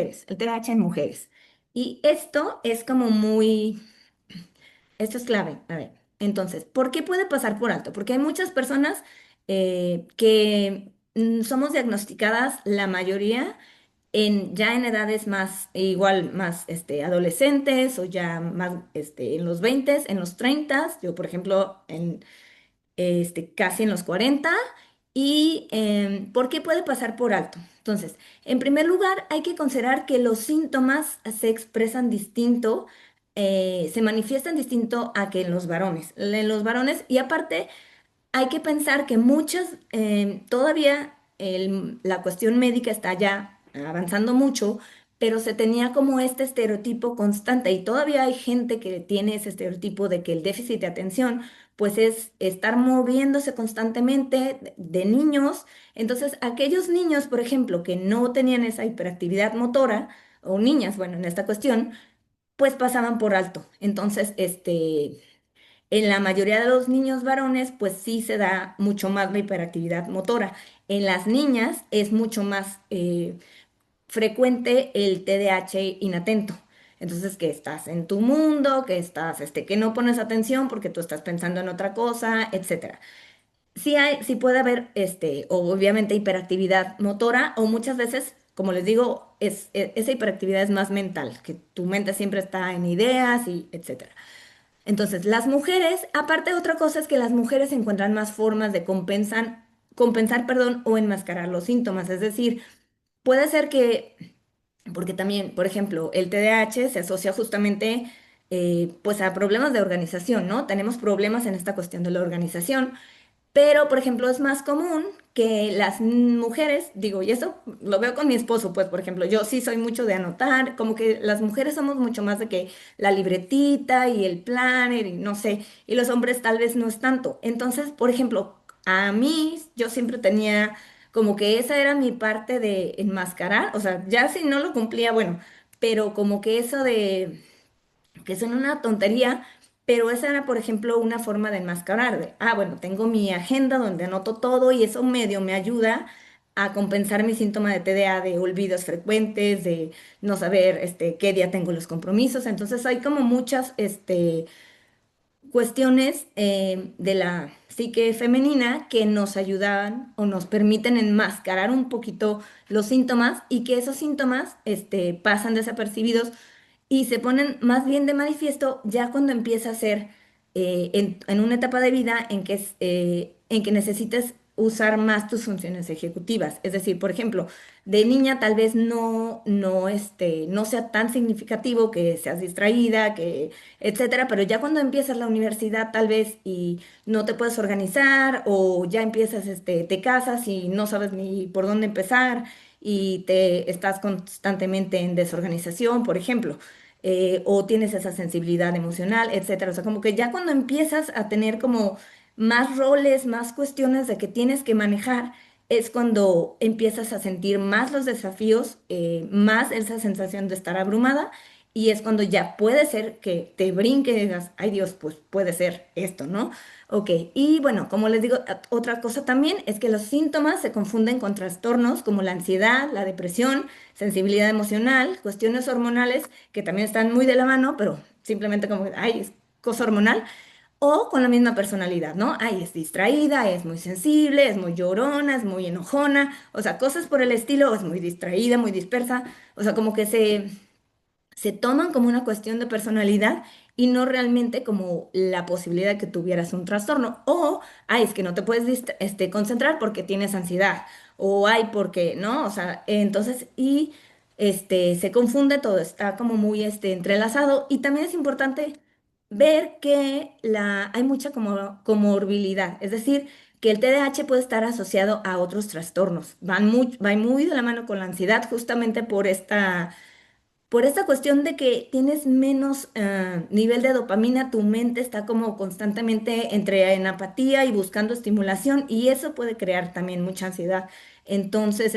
el TDAH en mujeres. Y esto es como muy, esto es clave. A ver, entonces, ¿por qué puede pasar por alto? Porque hay muchas personas que somos diagnosticadas, la mayoría, ya en edades más, igual más adolescentes o ya más en los 20, en los 30. Yo, por ejemplo, casi en los 40. ¿Y por qué puede pasar por alto? Entonces, en primer lugar, hay que considerar que los síntomas se expresan distinto, se manifiestan distinto a que en los varones. En los varones, y aparte, hay que pensar que muchas, todavía la cuestión médica está ya avanzando mucho, pero se tenía como este estereotipo constante y todavía hay gente que tiene ese estereotipo de que el déficit de atención pues es estar moviéndose constantemente de niños. Entonces, aquellos niños, por ejemplo, que no tenían esa hiperactividad motora, o niñas, bueno, en esta cuestión, pues pasaban por alto. Entonces, en la mayoría de los niños varones, pues sí se da mucho más la hiperactividad motora. En las niñas es mucho más frecuente el TDAH inatento. Entonces, que estás en tu mundo, que estás, que no pones atención porque tú estás pensando en otra cosa, etcétera. Sí puede haber, o obviamente hiperactividad motora, o muchas veces, como les digo, esa hiperactividad es más mental, que tu mente siempre está en ideas y etcétera. Entonces, las mujeres, aparte otra cosa es que las mujeres encuentran más formas de compensar, perdón, o enmascarar los síntomas. Es decir, puede ser que, porque también, por ejemplo, el TDAH se asocia justamente pues a problemas de organización, ¿no? Tenemos problemas en esta cuestión de la organización. Pero, por ejemplo, es más común que las mujeres, digo, y eso lo veo con mi esposo, pues, por ejemplo, yo sí soy mucho de anotar, como que las mujeres somos mucho más de que la libretita y el planner y no sé, y los hombres tal vez no es tanto. Entonces, por ejemplo, a mí yo siempre tenía como que esa era mi parte de enmascarar, o sea, ya si no lo cumplía, bueno, pero como que eso de que son una tontería, pero esa era, por ejemplo, una forma de enmascarar, bueno, tengo mi agenda donde anoto todo y eso medio me ayuda a compensar mi síntoma de TDA, de olvidos frecuentes, de no saber, qué día tengo los compromisos. Entonces hay como muchas, cuestiones de la psique femenina que nos ayudan o nos permiten enmascarar un poquito los síntomas y que esos síntomas pasan desapercibidos y se ponen más bien de manifiesto ya cuando empieza a ser en una etapa de vida en que necesites usar más tus funciones ejecutivas. Es decir, por ejemplo, de niña tal vez no sea tan significativo que seas distraída, que etcétera, pero ya cuando empiezas la universidad tal vez y no te puedes organizar o ya empiezas, te casas y no sabes ni por dónde empezar y te estás constantemente en desorganización, por ejemplo, o tienes esa sensibilidad emocional, etcétera. O sea, como que ya cuando empiezas a tener como más roles, más cuestiones de que tienes que manejar, es cuando empiezas a sentir más los desafíos, más esa sensación de estar abrumada y es cuando ya puede ser que te brinque y digas, ay Dios, pues puede ser esto, ¿no? Ok, y bueno, como les digo, otra cosa también es que los síntomas se confunden con trastornos como la ansiedad, la depresión, sensibilidad emocional, cuestiones hormonales que también están muy de la mano, pero simplemente como, ay, es cosa hormonal, o con la misma personalidad, ¿no? Ay, es distraída, es muy sensible, es muy llorona, es muy enojona, o sea, cosas por el estilo, es muy distraída, muy dispersa, o sea, como que se toman como una cuestión de personalidad y no realmente como la posibilidad de que tuvieras un trastorno. O, ay, es que no te puedes concentrar porque tienes ansiedad. O ay, porque, ¿no? O sea, entonces, y se confunde todo, está como muy entrelazado. Y también es importante ver que hay mucha como comorbilidad, es decir, que el TDAH puede estar asociado a otros trastornos. Va muy de la mano con la ansiedad justamente por esta cuestión de que tienes menos nivel de dopamina, tu mente está como constantemente entre en apatía y buscando estimulación y eso puede crear también mucha ansiedad. Entonces,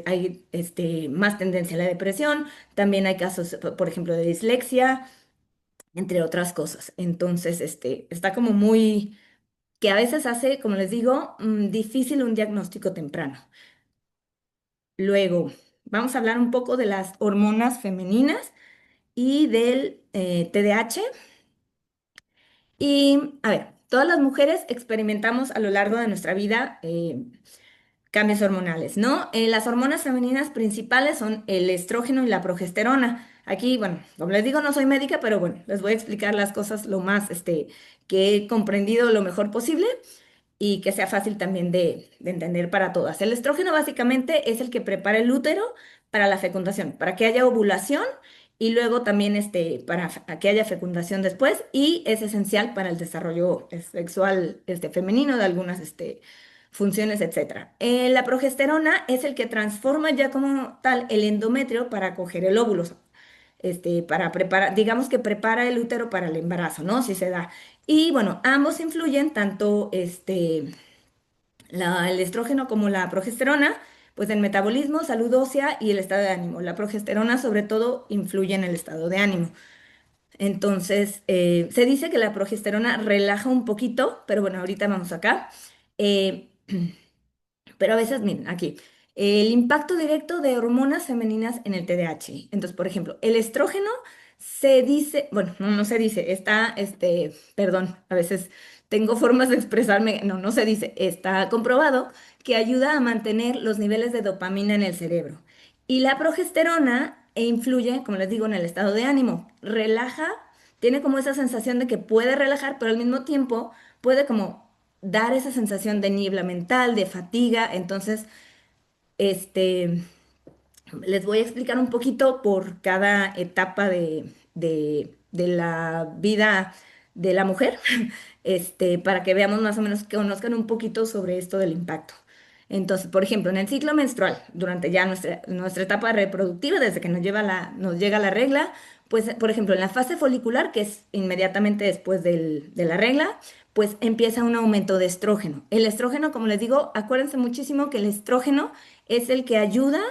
hay más tendencia a la depresión, también hay casos, por ejemplo, de dislexia, entre otras cosas. Entonces, está como muy, que a veces hace, como les digo, difícil un diagnóstico temprano. Luego, vamos a hablar un poco de las hormonas femeninas y del TDAH. Y a ver, todas las mujeres experimentamos a lo largo de nuestra vida cambios hormonales, ¿no? Las hormonas femeninas principales son el estrógeno y la progesterona. Aquí, bueno, como les digo, no soy médica, pero bueno, les voy a explicar las cosas lo más, que he comprendido lo mejor posible y que sea fácil también de entender para todas. El estrógeno básicamente es el que prepara el útero para la fecundación, para que haya ovulación y luego también para que haya fecundación después y es esencial para el desarrollo sexual femenino de algunas funciones, etcétera. La progesterona es el que transforma ya como tal el endometrio para coger el óvulo. Para preparar, digamos que prepara el útero para el embarazo, ¿no? Si se da. Y bueno, ambos influyen, tanto el estrógeno como la progesterona, pues en metabolismo, salud ósea y el estado de ánimo. La progesterona sobre todo influye en el estado de ánimo. Entonces, se dice que la progesterona relaja un poquito, pero bueno, ahorita vamos acá. Eh, pero a veces, miren, aquí, el impacto directo de hormonas femeninas en el TDAH. Entonces, por ejemplo, el estrógeno se dice, bueno, no se dice, perdón, a veces tengo formas de expresarme, no se dice, está comprobado que ayuda a mantener los niveles de dopamina en el cerebro. Y la progesterona influye, como les digo, en el estado de ánimo, relaja, tiene como esa sensación de que puede relajar, pero al mismo tiempo puede como dar esa sensación de niebla mental, de fatiga. Entonces, este, les voy a explicar un poquito por cada etapa de la vida de la mujer, para que veamos más o menos, que conozcan un poquito sobre esto del impacto. Entonces, por ejemplo, en el ciclo menstrual, durante ya nuestra etapa reproductiva, desde que nos llega la regla, pues, por ejemplo, en la fase folicular, que es inmediatamente después de la regla, pues empieza un aumento de estrógeno. El estrógeno, como les digo, acuérdense muchísimo que el estrógeno es el que ayuda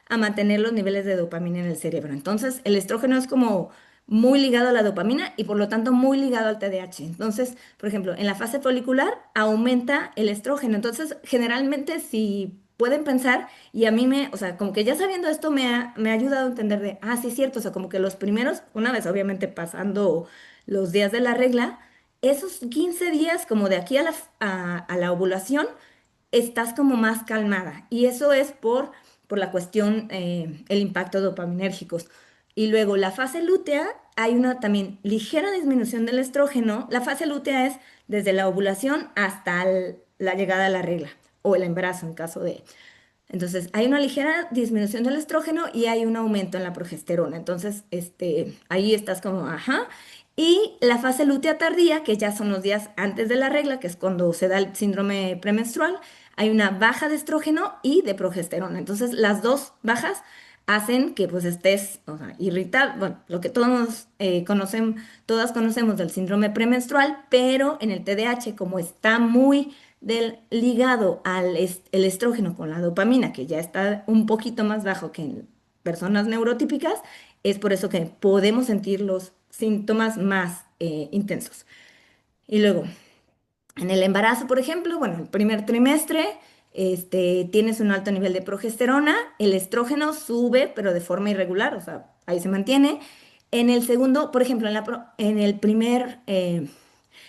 a mantener los niveles de dopamina en el cerebro. Entonces, el estrógeno es como muy ligado a la dopamina y por lo tanto muy ligado al TDAH. Entonces, por ejemplo, en la fase folicular aumenta el estrógeno. Entonces, generalmente si pueden pensar, y a mí o sea, como que ya sabiendo esto me ha ayudado a entender sí, es cierto, o sea, como que los primeros, una vez obviamente pasando los días de la regla, esos 15 días como de aquí a la ovulación, estás como más calmada. Y eso es por la cuestión, el impacto dopaminérgicos. Y luego la fase lútea, hay una también ligera disminución del estrógeno. La fase lútea es desde la ovulación hasta la llegada a la regla o el embarazo en caso de... Entonces, hay una ligera disminución del estrógeno y hay un aumento en la progesterona. Entonces, ahí estás como, ajá. Y la fase lútea tardía, que ya son los días antes de la regla, que es cuando se da el síndrome premenstrual, hay una baja de estrógeno y de progesterona. Entonces, las dos bajas hacen que pues estés, o sea, irritable, bueno, lo que todos todas conocemos del síndrome premenstrual, pero en el TDAH, como está muy ligado el estrógeno con la dopamina, que ya está un poquito más bajo que en personas neurotípicas, es por eso que podemos sentir los síntomas más intensos. Y luego, en el embarazo, por ejemplo, bueno, el primer trimestre, tienes un alto nivel de progesterona, el estrógeno sube, pero de forma irregular, o sea, ahí se mantiene. En el segundo, por ejemplo, en el primer, en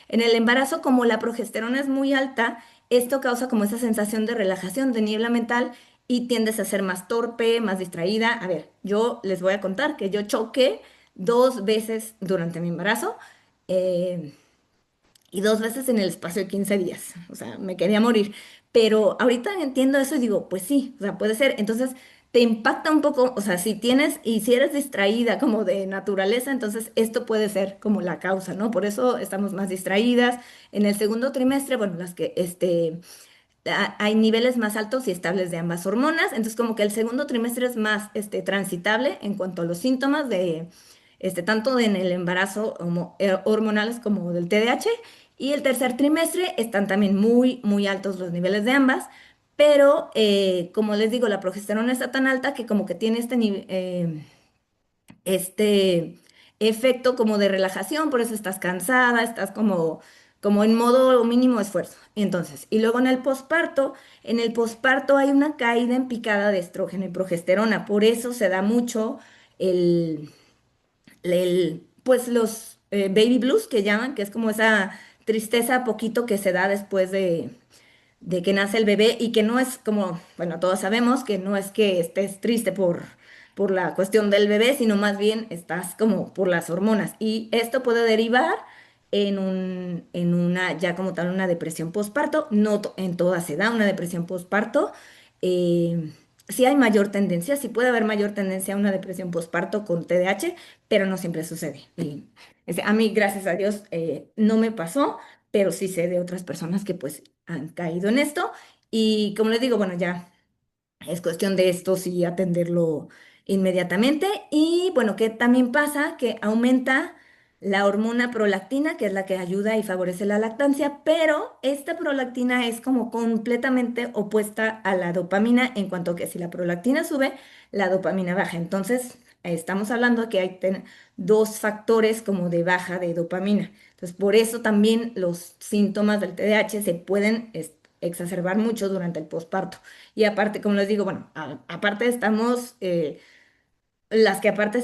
el embarazo, como la progesterona es muy alta, esto causa como esa sensación de relajación, de niebla mental y tiendes a ser más torpe, más distraída. A ver, yo les voy a contar que yo choqué 2 veces durante mi embarazo. eh, y 2 veces en el espacio de 15 días. O sea, me quería morir. Pero ahorita entiendo eso y digo, pues sí, o sea, puede ser. Entonces, te impacta un poco, o sea, si tienes y si eres distraída como de naturaleza, entonces esto puede ser como la causa, ¿no? Por eso estamos más distraídas. En el segundo trimestre, bueno, hay niveles más altos y estables de ambas hormonas, entonces como que el segundo trimestre es más transitable en cuanto a los síntomas tanto en el embarazo hormonales como del TDAH, y el tercer trimestre están también muy, muy altos los niveles de ambas, pero como les digo, la progesterona está tan alta que como que tiene este efecto como de relajación, por eso estás cansada, estás como como en modo mínimo esfuerzo. Entonces, y luego en el posparto hay una caída en picada de estrógeno y progesterona, por eso se da mucho el, pues los baby blues que llaman, que es como esa tristeza poquito que se da después de que nace el bebé y que no es como, bueno, todos sabemos que no es que estés triste por la cuestión del bebé, sino más bien estás como por las hormonas. Y esto puede derivar en una, ya como tal, una depresión postparto. No en todas se da una depresión postparto. Eh, sí hay mayor tendencia, sí puede haber mayor tendencia a una depresión postparto con TDAH, pero no siempre sucede. Y, a mí, gracias a Dios, no me pasó, pero sí sé de otras personas que pues han caído en esto y como les digo, bueno, ya es cuestión de esto sí atenderlo inmediatamente y bueno, que también pasa que aumenta la hormona prolactina, que es la que ayuda y favorece la lactancia, pero esta prolactina es como completamente opuesta a la dopamina en cuanto que si la prolactina sube, la dopamina baja. Entonces, estamos hablando que hay dos factores como de baja de dopamina. Entonces, por eso también los síntomas del TDAH se pueden exacerbar mucho durante el posparto. Y aparte, como les digo, bueno, aparte estamos, las que aparte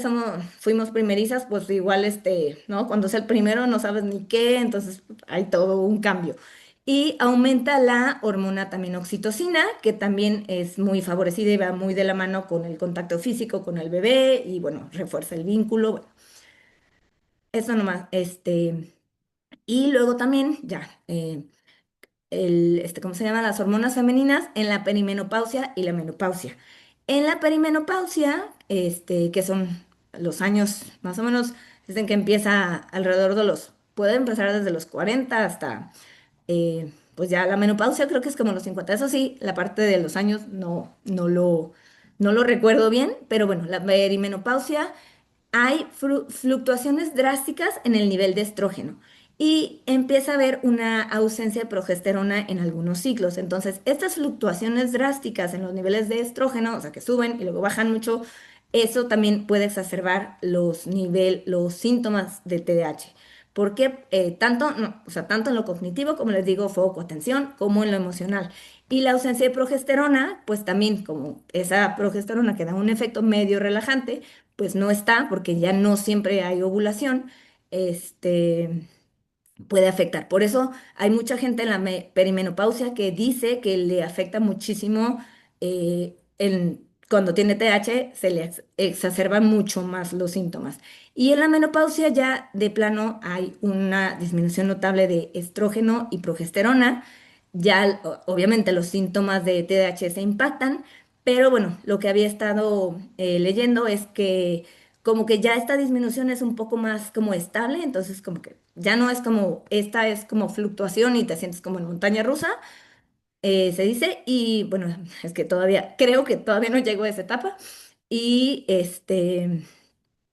fuimos primerizas, pues igual, ¿no? Cuando es el primero no sabes ni qué, entonces hay todo un cambio. Y aumenta la hormona también oxitocina, que también es muy favorecida y va muy de la mano con el contacto físico con el bebé y bueno, refuerza el vínculo. Bueno, eso nomás, y luego también, ya, ¿cómo se llama? Las hormonas femeninas en la perimenopausia y la menopausia. En la perimenopausia, que son los años más o menos, dicen que empieza alrededor de puede empezar desde los 40 hasta, pues ya la menopausia creo que es como los 50. Eso sí, la parte de los años no lo recuerdo bien, pero bueno, la perimenopausia hay fluctuaciones drásticas en el nivel de estrógeno y empieza a haber una ausencia de progesterona en algunos ciclos. Entonces, estas fluctuaciones drásticas en los niveles de estrógeno, o sea, que suben y luego bajan mucho, eso también puede exacerbar los síntomas de TDAH. Porque tanto, no, o sea, tanto en lo cognitivo, como les digo, foco, atención, como en lo emocional. Y la ausencia de progesterona, pues también como esa progesterona que da un efecto medio relajante, pues no está porque ya no siempre hay ovulación, este, puede afectar. Por eso hay mucha gente en la perimenopausia que dice que le afecta muchísimo cuando tiene TH, se le exacerban mucho más los síntomas. Y en la menopausia ya de plano hay una disminución notable de estrógeno y progesterona. Ya obviamente los síntomas de TDAH se impactan, pero bueno, lo que había estado leyendo es que como que ya esta disminución es un poco más como estable, entonces como que ya no es como, esta es como fluctuación y te sientes como en montaña rusa, se dice, y bueno, es que todavía, creo que todavía no llego a esa etapa, y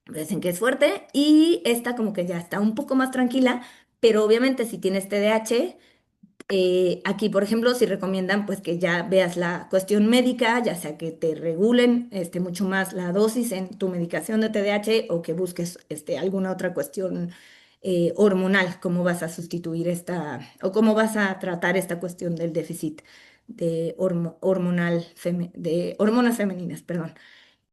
dicen que es fuerte, y esta como que ya está un poco más tranquila, pero obviamente si tienes TDAH, aquí, por ejemplo, si recomiendan pues que ya veas la cuestión médica, ya sea que te regulen mucho más la dosis en tu medicación de TDAH o que busques alguna otra cuestión hormonal, cómo vas a sustituir esta o cómo vas a tratar esta cuestión del déficit de hormonal de hormonas femeninas, perdón.